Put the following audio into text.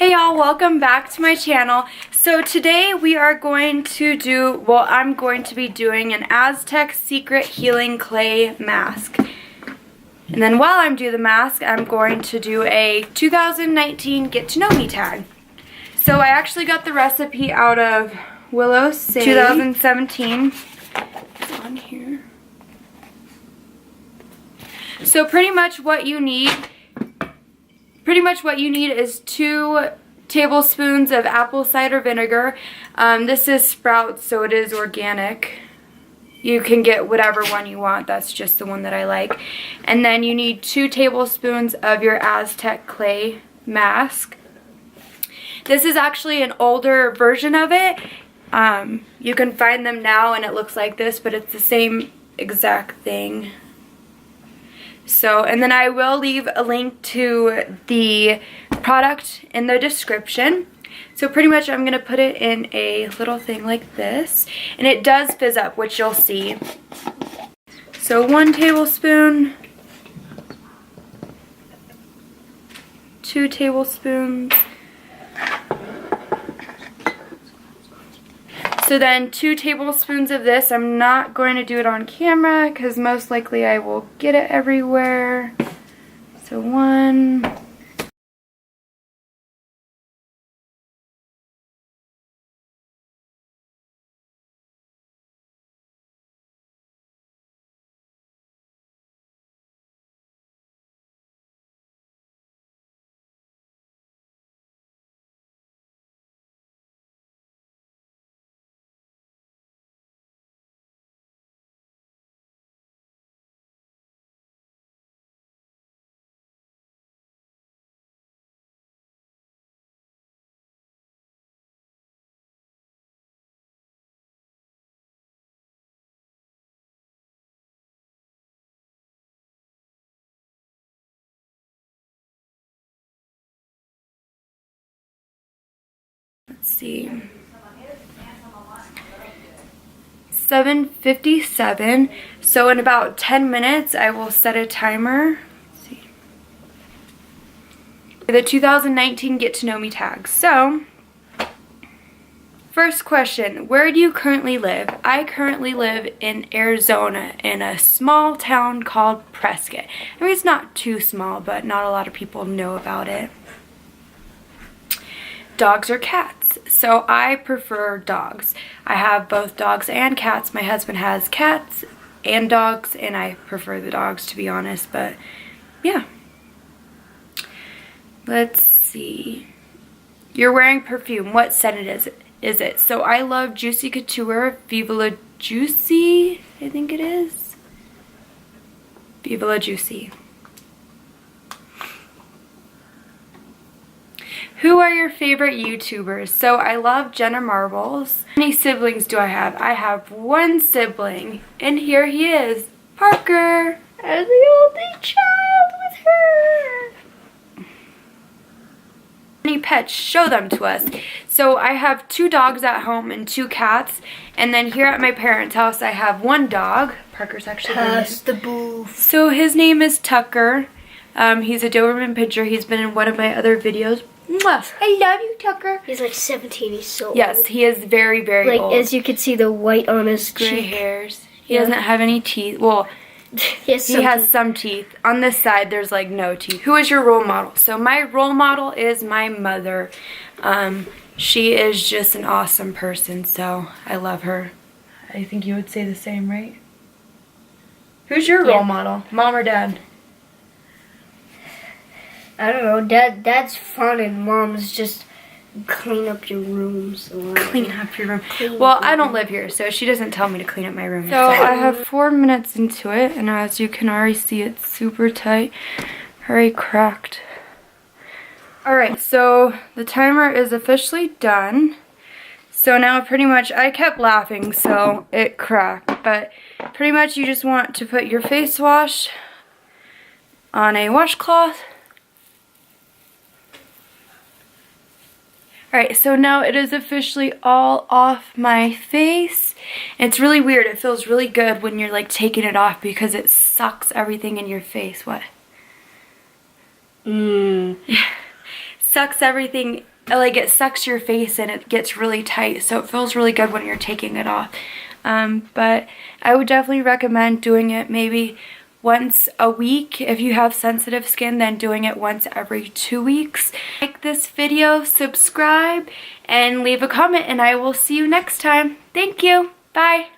Hey y'all, welcome back to my channel. So today we are going to do, well, I'm going to be doing an Aztec Secret Healing Clay Mask. And then while I'm doing the mask, I'm going to do a 2019 Get to Know Me tag. So I actually got the recipe out of Willow Say 2017. It's on here. So pretty much what you need is 2 tablespoons of apple cider vinegar. This is Sprouts, so it is organic. You can get whatever one you want. That's just the one that I like. And then you need 2 tablespoons of your Aztec clay mask. This is actually an older version of it. You can find them now and it looks like this, but it's the same exact thing. So, and then I will leave a link to the product in the description. So pretty much I'm going to put it in a little thing like this. And it does fizz up, which you'll see. So 1 tablespoon, 2 tablespoons. So then 2 tablespoons of this. I'm not going to do it on camera because most likely I will get it everywhere. So 1. Let's see. 7:57. So in about 10 minutes I will set a timer. Let's see. The 2019 Get to Know Me tag. So first question, where do you currently live? I currently live in Arizona in a small town called Prescott. I mean, it's not too small, but not a lot of people know about it. Dogs or cats? So I prefer dogs. I have both dogs and cats. My husband has cats and dogs, and I prefer the dogs, to be honest, but yeah. Let's see. You're wearing perfume. What scent is it? So I love Juicy Couture, Viva La Juicy, I think it is. Viva La Juicy. Who are your favorite YouTubers? So I love Jenna Marbles. How many siblings do I have? I have 1 sibling. And here he is, Parker. As the only child with her. Any pets? Show them to us. So I have 2 dogs at home and 2 cats. And then here at my parents' house I have 1 dog. Parker's actually Pass the booth. So his name is Tucker. He's a Doberman Pinscher. He's been in one of my other videos. Mwah. I love you, Tucker. He's like 17. He's so Yes, old. he is very, very old. Like, as you can see, the white on his Gray cheek. hairs. He doesn't have any teeth. Well, he has some teeth. On this side, there's like no teeth. Who is your role model? So my role model is my mother. She is just an awesome person, so I love her. I think you would say the same, right? Who's your role model? Mom or dad? I don't know. Dad's fun and Mom's just clean up your rooms. Clean up your room. Well, I don't live here, so she doesn't tell me to clean up my room. So I have 4 minutes into it, and as you can already see, it's super tight. Already cracked. Alright, so the timer is officially done. So now pretty much, I kept laughing, so it cracked. But pretty much you just want to put your face wash on a washcloth. Alright, so now it is officially all off my face. And it's really weird. It feels really good when you're like taking it off because it sucks everything in your face. What? Sucks everything like it sucks your face and it gets really tight, so it feels really good when you're taking it off. But I would definitely recommend doing it maybe once a week. If you have sensitive skin, then doing it once every 2 weeks. Like this video, subscribe, and leave a comment, and I will see you next time. Thank you. Bye.